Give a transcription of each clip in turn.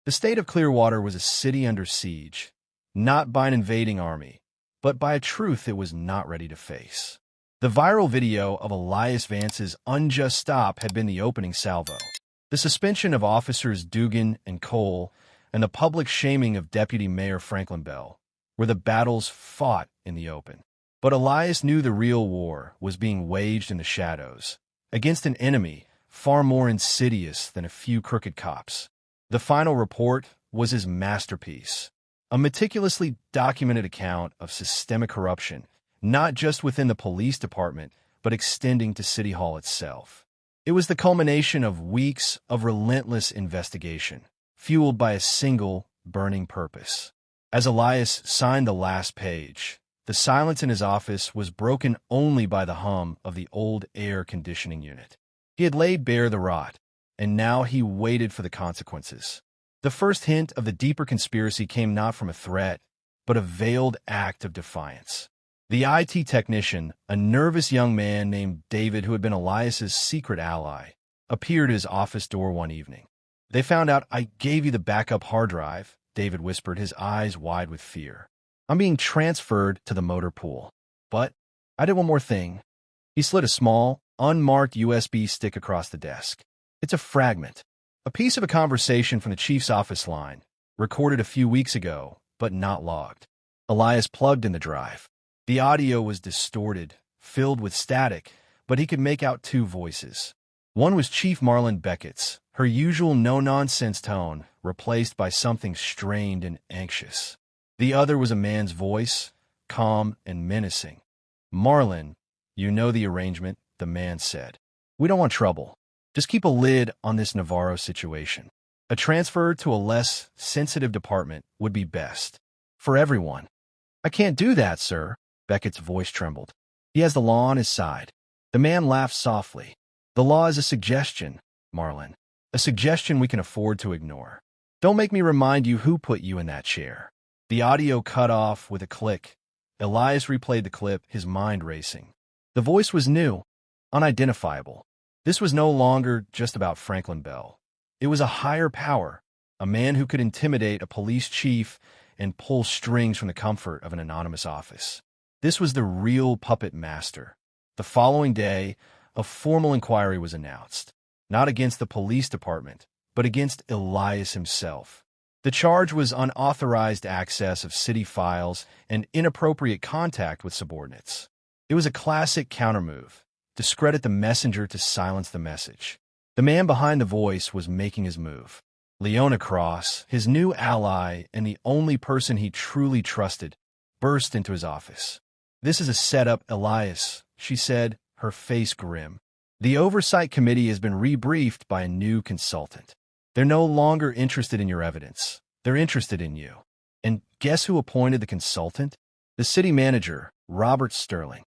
The state of Clearwater was a city under siege, not by an invading army, but by a truth it was not ready to face. The viral video of Elias Vance's unjust stop had been the opening salvo. The suspension of officers Dugan and Cole and the public shaming of Deputy Mayor Franklin Bell were the battles fought in the open. But Elias knew the real war was being waged in the shadows, against an enemy far more insidious than a few crooked cops. The final report was his masterpiece, a meticulously documented account of systemic corruption, not just within the police department, but extending to City Hall itself. It was the culmination of weeks of relentless investigation, fueled by a single, burning purpose. As Elias signed the last page, the silence in his office was broken only by the hum of the old air conditioning unit. He had laid bare the rot, and now he waited for the consequences. The first hint of the deeper conspiracy came not from a threat, but a veiled act of defiance. The IT technician, a nervous young man named David who had been Elias's secret ally, appeared at his office door one evening. "They found out I gave you the backup hard drive," David whispered, his eyes wide with fear. "I'm being transferred to the motor pool. But I did one more thing." He slid a small, unmarked USB stick across the desk. "It's a fragment, a piece of a conversation from the chief's office line, recorded a few weeks ago, but not logged." Elias plugged in the drive. The audio was distorted, filled with static, but he could make out two voices. One was Chief Marlon Beckett's, her usual no-nonsense tone, replaced by something strained and anxious. The other was a man's voice, calm and menacing. "Marlon, you know the arrangement," the man said. "We don't want trouble. Just keep a lid on this Navarro situation. A transfer to a less sensitive department would be best. For everyone." "I can't do that, sir." Beckett's voice trembled. "He has the law on his side." The man laughed softly. "The law is a suggestion, Marlon. A suggestion we can afford to ignore. Don't make me remind you who put you in that chair." The audio cut off with a click. Elias replayed the clip, his mind racing. The voice was new, unidentifiable. This was no longer just about Franklin Bell. It was a higher power, a man who could intimidate a police chief and pull strings from the comfort of an anonymous office. This was the real puppet master. The following day, a formal inquiry was announced, not against the police department, but against Elias himself. The charge was unauthorized access of city files and inappropriate contact with subordinates. It was a classic countermove, discredit the messenger to silence the message. The man behind the voice was making his move. Leona Cross, his new ally and the only person he truly trusted, burst into his office. "This is a setup, Elias," she said, her face grim. "The Oversight Committee has been rebriefed by a new consultant. They're no longer interested in your evidence. They're interested in you." And guess who appointed the consultant? The city manager, Robert Sterling.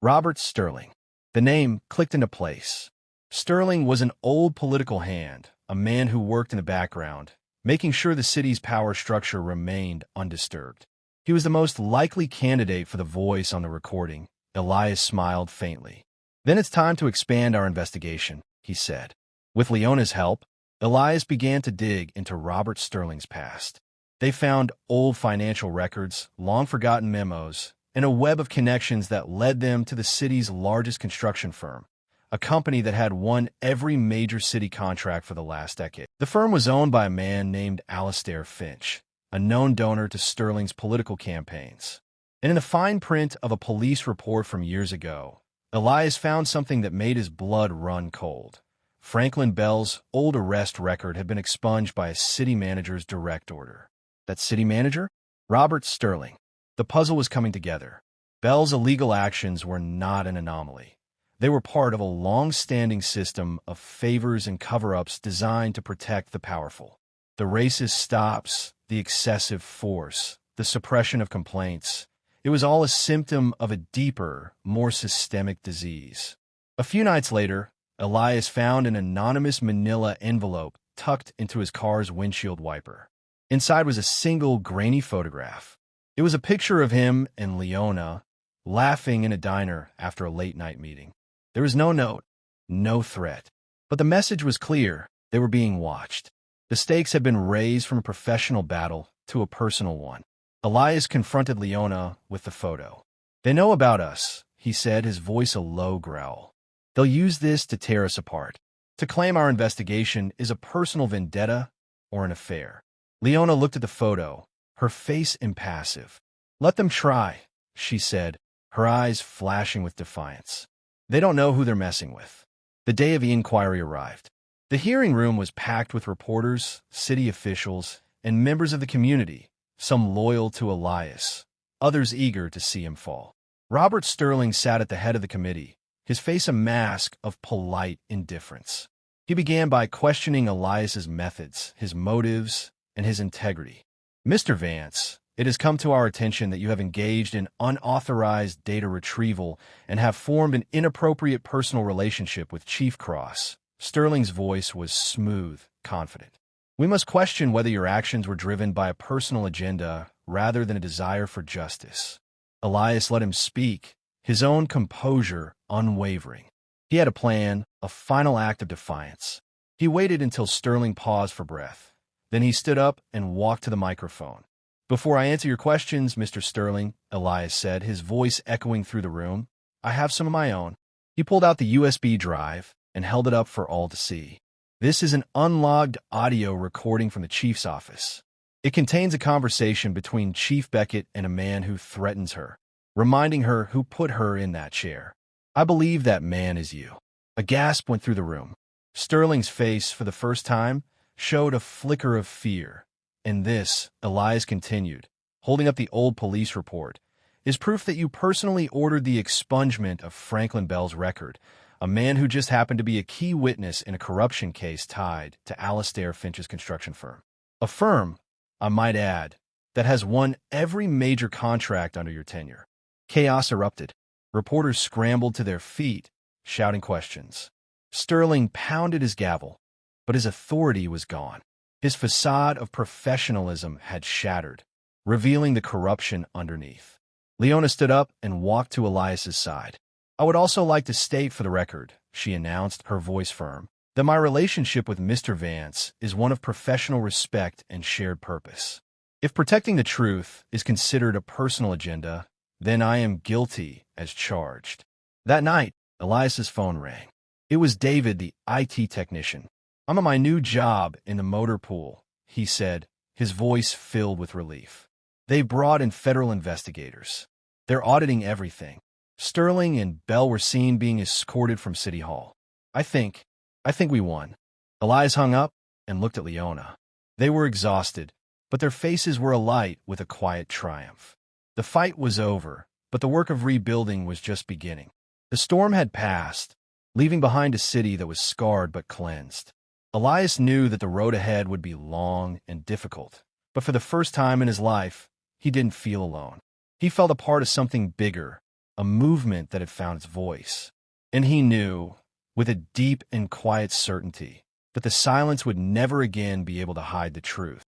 Robert Sterling. The name clicked into place. Sterling was an old political hand, a man who worked in the background, making sure the city's power structure remained undisturbed. He was the most likely candidate for the voice on the recording. Elias smiled faintly. "Then it's time to expand our investigation," he said. With Leona's help, Elias began to dig into Robert Sterling's past. They found old financial records, long-forgotten memos, and a web of connections that led them to the city's largest construction firm, a company that had won every major city contract for the last decade. The firm was owned by a man named Alastair Finch, a known donor to Sterling's political campaigns. And in the fine print of a police report from years ago, Elias found something that made his blood run cold. Franklin Bell's old arrest record had been expunged by a city manager's direct order. That city manager? Robert Sterling. The puzzle was coming together. Bell's illegal actions were not an anomaly. They were part of a long-standing system of favors and cover-ups designed to protect the powerful. The racist stops, the excessive force, the suppression of complaints. It was all a symptom of a deeper, more systemic disease. A few nights later, Elias found an anonymous manila envelope tucked into his car's windshield wiper. Inside was a single grainy photograph. It was a picture of him and Leona laughing in a diner after a late-night meeting. There was no note, no threat. But the message was clear. They were being watched. The The stakes had been raised from a professional battle to a personal one. Elias confronted Leona with the photo. "They know about us," he said, his voice a low growl. "They'll use this to tear us apart, to claim our investigation is a personal vendetta or an affair." Leona looked at the photo, her face impassive. "Let them try," she said, her eyes flashing with defiance. "They don't know who they're messing with." The day of the inquiry arrived. The hearing room was packed with reporters, city officials, and members of the community, some loyal to Elias, others eager to see him fall. Robert Sterling sat at the head of the committee, his face a mask of polite indifference. He began by questioning Elias's methods, his motives, and his integrity. "Mr. Vance, it has come to our attention that you have engaged in unauthorized data retrieval and have formed an inappropriate personal relationship with Chief Cross." Sterling's voice was smooth, confident. "We must question whether your actions were driven by a personal agenda rather than a desire for justice." Elias let him speak, his own composure unwavering. He had a plan, a final act of defiance. He waited until Sterling paused for breath. Then he stood up and walked to the microphone. "Before I answer your questions, Mr. Sterling," Elias said, his voice echoing through the room, "I have some of my own." He pulled out the USB drive and held it up for all to see. "This is an unlogged audio recording from the chief's office. It contains a conversation between Chief Beckett and a man who threatens her, reminding her who put her in that chair. I believe that man is you." A gasp went through the room. Sterling's face, for the first time, showed a flicker of fear. "And this," Elias continued, holding up the old police report, "is proof that you personally ordered the expungement of Franklin Bell's record, a man who just happened to be a key witness in a corruption case tied to Alastair Finch's construction firm. A firm, I might add, that has won every major contract under your tenure." Chaos erupted. Reporters scrambled to their feet, shouting questions. Sterling pounded his gavel, but his authority was gone. His facade of professionalism had shattered, revealing the corruption underneath. Leona stood up and walked to Elias's side. "I would also like to state for the record," she announced, her voice firm, "that my relationship with Mr. Vance is one of professional respect and shared purpose. If protecting the truth is considered a personal agenda, then I am guilty as charged." That night, Elias's phone rang. It was David, the IT technician. "I'm at my new job in the motor pool," he said, his voice filled with relief. "They brought in federal investigators. They're auditing everything. Sterling and Bell were seen being escorted from City Hall. I think we won." Elias hung up and looked at Leona. They were exhausted, but their faces were alight with a quiet triumph. The fight was over, but the work of rebuilding was just beginning. The storm had passed, leaving behind a city that was scarred but cleansed. Elias knew that the road ahead would be long and difficult, but for the first time in his life, he didn't feel alone. He felt a part of something bigger, a movement that had found its voice. And he knew, with a deep and quiet certainty, that the silence would never again be able to hide the truth.